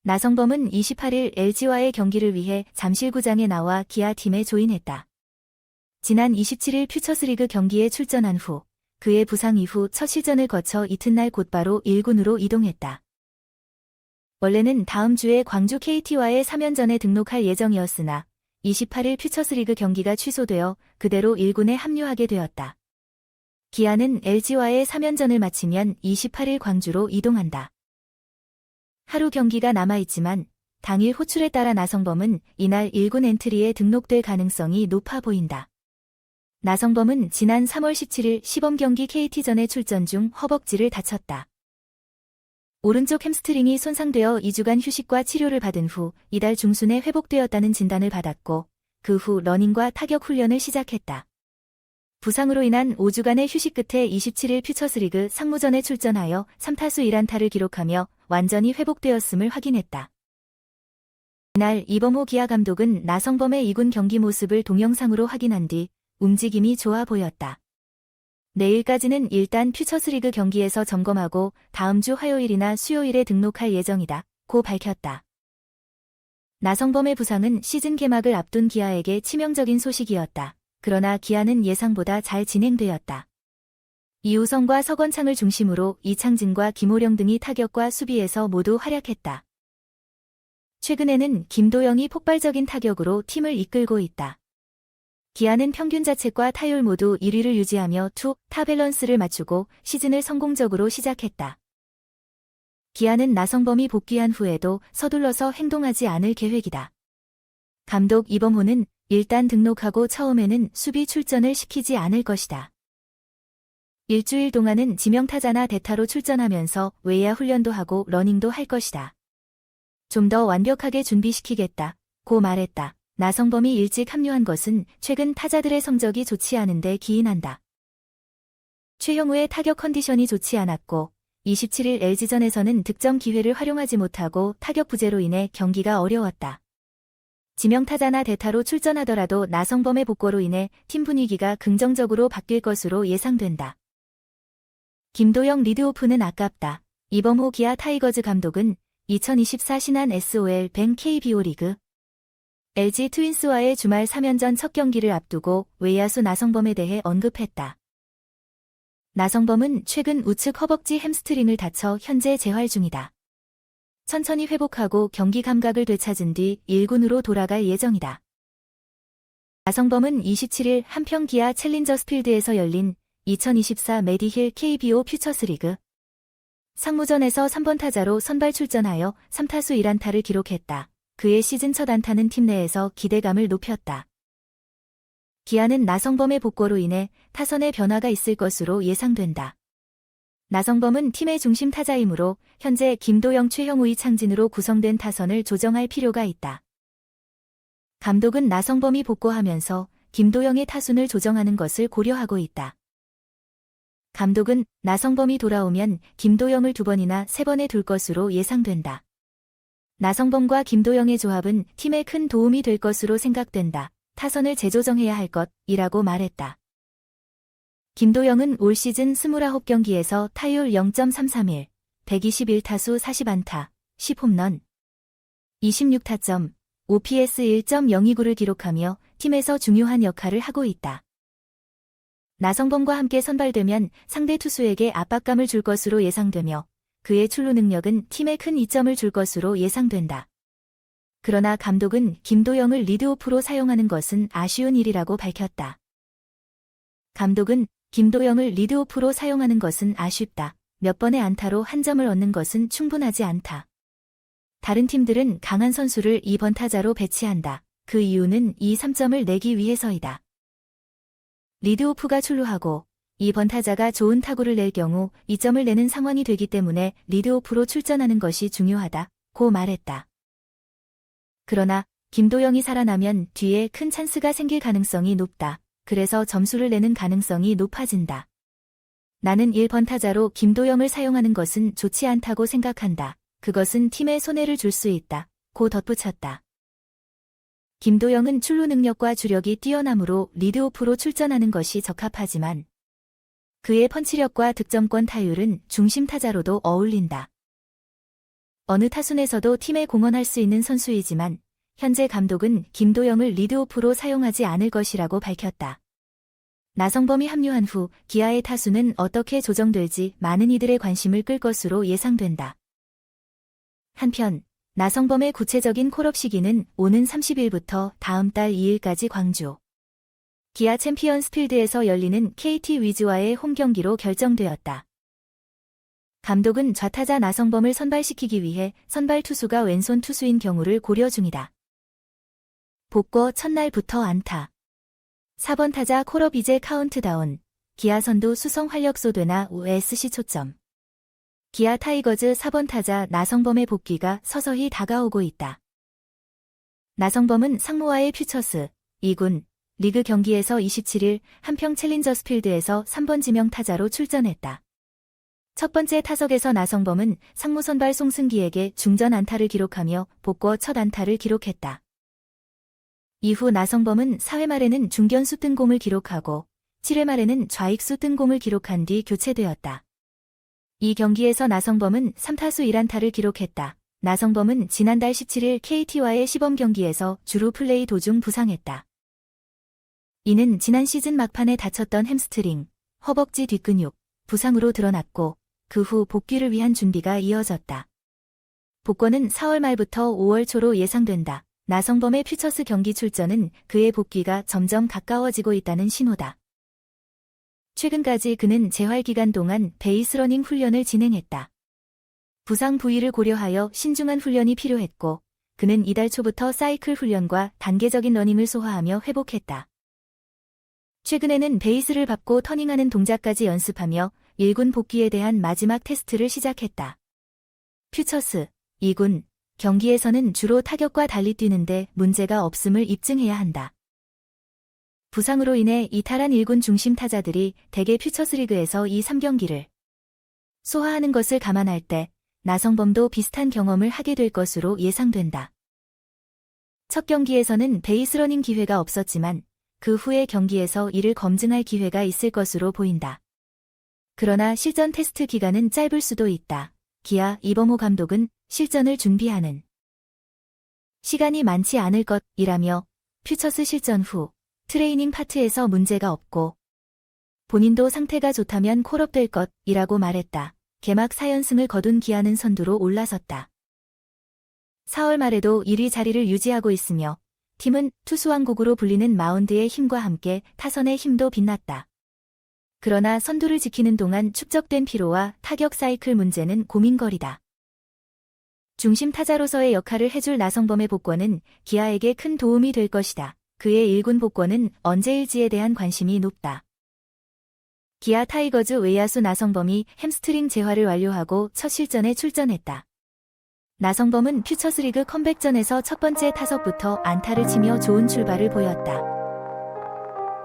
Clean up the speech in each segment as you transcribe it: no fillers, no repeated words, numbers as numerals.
나성범은 28일 LG와의 경기를 위해 잠실구장에 나와 기아 팀에 조인했다. 지난 27일 퓨처스리그 경기에 출전한 후 그의 부상 이후 첫 시즌을 거쳐 이튿날 곧바로 1군으로 이동했다. 원래는 다음 주에 광주 KT와의 3연전에 등록할 예정이었으나 28일 퓨처스리그 경기가 취소되어 그대로 1군에 합류하게 되었다. 기아는 LG와의 3연전을 마치면 28일 광주로 이동한다. 하루 경기가 남아있지만 당일 호출에 따라 나성범은 이날 1군 엔트리에 등록될 가능성이 높아 보인다. 나성범은 지난 3월 17일 시범경기 KT전에 출전 중 허벅지를 다쳤다. 오른쪽 햄스트링이 손상되어 2주간 휴식과 치료를 받은 후 이달 중순에 회복되었다는 진단을 받았고 그 후 러닝과 타격 훈련을 시작했다. 부상으로 인한 5주간의 휴식 끝에 27일 퓨처스리그 상무전에 출전하여 3타수 1안타를 기록하며 완전히 회복되었음을 확인했다. 이날 이범호 기아 감독은 나성범의 2군 경기 모습을 동영상으로 확인한 뒤 움직임이 좋아 보였다. 내일까지는 일단 퓨처스리그 경기에서 점검하고 다음 주 화요일이나 수요일에 등록할 예정이다 고 밝혔다. 나성범의 부상은 시즌 개막을 앞둔 기아에게 치명적인 소식이었다. 그러나 기아는 예상보다 잘 진행되었다. 이우성과 서건창을 중심으로 이창진과 김호령 등이 타격과 수비에서 모두 활약했다. 최근에는 김도영이 폭발적인 타격으로 팀을 이끌고 있다. 기아는 평균 자책과 타율 모두 1위를 유지하며 투-타 밸런스를 맞추고 시즌을 성공적으로 시작했다. 기아는 나성범이 복귀한 후에도 서둘러서 행동하지 않을 계획이다. 감독 이범호는 일단 등록하고 처음에는 수비 출전을 시키지 않을 것이다. 일주일 동안은 지명타자나 대타로 출전하면서 외야 훈련도 하고 러닝도 할 것이다. 좀 더 완벽하게 준비시키겠다 고 말했다. 나성범이 일찍 합류한 것은 최근 타자들의 성적이 좋지 않은데 기인한다. 최형우의 타격 컨디션이 좋지 않았고 27일 LG전에서는 득점 기회를 활용하지 못하고 타격 부재로 인해 경기가 어려웠다. 지명타자나 대타로 출전하더라도 나성범의 복귀로 인해 팀 분위기가 긍정적으로 바뀔 것으로 예상된다. 김도영 리드오프는 아깝다. 이범호 기아 타이거즈 감독은 2024 신한 SOL 뱅 KBO 리그 LG 트윈스와의 주말 3연전 첫 경기를 앞두고 외야수 나성범에 대해 언급했다. 나성범은 최근 우측 허벅지 햄스트링을 다쳐 현재 재활 중이다. 천천히 회복하고 경기 감각을 되찾은 뒤 1군으로 돌아갈 예정이다. 나성범은 27일 한평 기아 챌린저스 필드에서 열린 2024 메디힐 KBO 퓨처스리그 상무전에서 3번 타자로 선발 출전하여 3타수 1안타를 기록했다. 그의 시즌 첫 안타는 팀 내에서 기대감을 높였다. 기아는 나성범의 복귀로 인해 타선에 변화가 있을 것으로 예상된다. 나성범은 팀의 중심 타자이므로 현재 김도영, 최형우, 이창진으로 구성된 타선을 조정할 필요가 있다. 감독은 나성범이 복귀하면서 김도영의 타순을 조정하는 것을 고려하고 있다. 감독은 나성범이 돌아오면 김도영을 2번이나 3번에 둘 것으로 예상된다. 나성범과 김도영의 조합은 팀에 큰 도움이 될 것으로 생각된다. 타선을 재조정해야 할 것이라고 말했다. 김도영은 올 시즌 29경기에서 타율 0.331, 121타수 40안타, 10홈런, 26타점, OPS 1.029를 기록하며 팀에서 중요한 역할을 하고 있다. 나성범과 함께 선발되면 상대 투수에게 압박감을 줄 것으로 예상되며 그의 출루 능력은 팀에 큰 이점을 줄 것으로 예상된다. 그러나 감독은 김도영을 리드오프로 사용하는 것은 아쉬운 일이라고 밝혔다. 감독은 김도영을 리드오프로 사용하는 것은 아쉽다. 몇 번의 안타로 한 점을 얻는 것은 충분하지 않다. 다른 팀들은 강한 선수를 2번 타자로 배치한다. 그 이유는 이 3점을 내기 위해서이다. 리드오프가 출루하고 2번 타자가 좋은 타구를 낼 경우 2점을 내는 상황이 되기 때문에 리드오프로 출전하는 것이 중요하다 고 말했다. 그러나 김도영이 살아나면 뒤에 큰 찬스가 생길 가능성이 높다. 그래서 점수를 내는 가능성이 높아진다. 나는 1번 타자로 김도영을 사용하는 것은 좋지 않다고 생각한다. 그것은 팀에 손해를 줄 수 있다 고 덧붙였다. 김도영은 출루 능력과 주력이 뛰어나므로 리드오프로 출전하는 것이 적합하지만 그의 펀치력과 득점권 타율은 중심 타자로도 어울린다. 어느 타순에서도 팀에 공헌할 수 있는 선수이지만 현재 감독은 김도영을 리드오프로 사용하지 않을 것이라고 밝혔다. 나성범이 합류한 후 기아의 타순은 어떻게 조정될지 많은 이들의 관심을 끌 것으로 예상된다. 한편 나성범의 구체적인 콜업 시기는 오는 30일부터 다음 달 2일까지 광주 기아 챔피언스 필드에서 열리는 KT 위즈와의 홈 경기로 결정되었다. 감독은 좌타자 나성범을 선발시키기 위해 선발 투수가 왼손 투수인 경우를 고려 중이다. 복궈 첫날부터 안타. 4번 타자 콜업 이제 카운트다운. 기아 선두 수성 활력 쏘되나 OSC 초점. 기아 타이거즈 4번 타자 나성범의 복귀가 서서히 다가오고 있다. 나성범은 상무와의 퓨처스 2군 리그 경기에서 27일 한평 챌린저스 필드에서 3번 지명 타자로 출전했다. 첫 번째 타석에서 나성범은 상무 선발 송승기에게 중전 안타를 기록하며 복궈 첫 안타를 기록했다. 이후 나성범은 4회 말에는 중견수 뜬공을 기록하고 7회 말에는 좌익수 뜬공을 기록한 뒤 교체되었다. 이 경기에서 나성범은 3타수 1안타를 기록했다. 나성범은 지난달 17일 KT와의 시범 경기에서 주루 플레이 도중 부상했다. 이는 지난 시즌 막판에 다쳤던 햄스트링, 허벅지 뒷근육, 부상으로 드러났고 그 후 복귀를 위한 준비가 이어졌다. 복권은 4월 말부터 5월 초로 예상된다. 나성범의 퓨처스 경기 출전은 그의 복귀가 점점 가까워지고 있다는 신호다. 최근까지 그는 재활 기간 동안 베이스러닝 훈련을 진행했다. 부상 부위를 고려하여 신중한 훈련이 필요했고 그는 이달 초부터 사이클 훈련과 단계적인 러닝을 소화하며 회복했다. 최근에는 베이스를 밟고 터닝하는 동작까지 연습하며 1군 복귀에 대한 마지막 테스트를 시작했다. 퓨처스 2군 경기에서는 주로 타격과 달리 뛰는데 문제가 없음을 입증해야 한다. 부상으로 인해 이탈한 1군 중심 타자들이 대개 퓨처스리그에서 이 3경기를 소화하는 것을 감안할 때 나성범도 비슷한 경험을 하게 될 것으로 예상된다. 첫 경기에서는 베이스러닝 기회가 없었지만 그 후의 경기에서 이를 검증할 기회가 있을 것으로 보인다. 그러나 실전 테스트 기간은 짧을 수도 있다. 기아 이범호 감독은 실전을 준비하는 시간이 많지 않을 것이라며 퓨처스 실전 후 트레이닝 파트에서 문제가 없고 본인도 상태가 좋다면 콜업될 것이라고 말했다. 개막 4연승을 거둔 기아는 선두로 올라섰다. 4월 말에도 1위 자리를 유지하고 있으며 팀은 투수왕국으로 불리는 마운드의 힘과 함께 타선의 힘도 빛났다. 그러나 선두를 지키는 동안 축적된 피로와 타격 사이클 문제는 고민거리다. 중심 타자로서의 역할을 해줄 나성범의 복권은 기아에게 큰 도움이 될 것이다. 그의 1군 복권은 언제일지에 대한 관심이 높다. 기아 타이거즈 외야수 나성범이 햄스트링 재활을 완료하고 첫 실전에 출전했다. 나성범은 퓨처스리그 컴백전에서 첫 번째 타석부터 안타를 치며 좋은 출발을 보였다.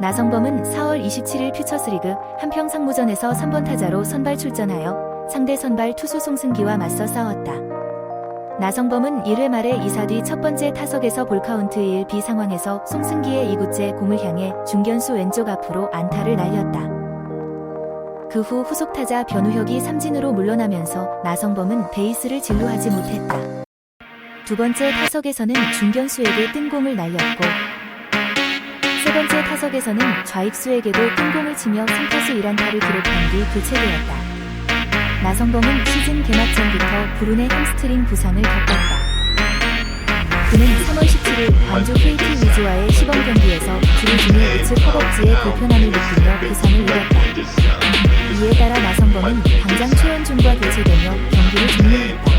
나성범은 4월 27일 퓨처스리그 한평 상무전에서 3번 타자로 선발 출전하여 상대 선발 투수 송승기와 맞서 싸웠다. 나성범은 1회 말에 2사 뒤 첫 번째 타석에서 볼카운트 1비 상황에서 송승기의 2구째 공을 향해 중견수 왼쪽 앞으로 안타를 날렸다. 그 후 후속 타자 변우혁이 삼진으로 물러나면서 나성범은 베이스를 진루하지 못했다. 두 번째 타석에서는 중견수에게 뜬공을 날렸고 세 번째 타석에서는 좌익수에게도 뜬공을 치며 3타수 1안타를 기록한 뒤 교체되었다. 나성범은 시즌 개막 전부터 불운의 햄스트링 부상을 겪었다. 그는 3월 17일 광주 KT 위즈와의 시범 경기에서 주루 중의 우측 허벅지에 불편함을 느끼며 부상을 입었다. 이에 따라 나성범은 당장 최원준과 교체되며 경기를 종료했다.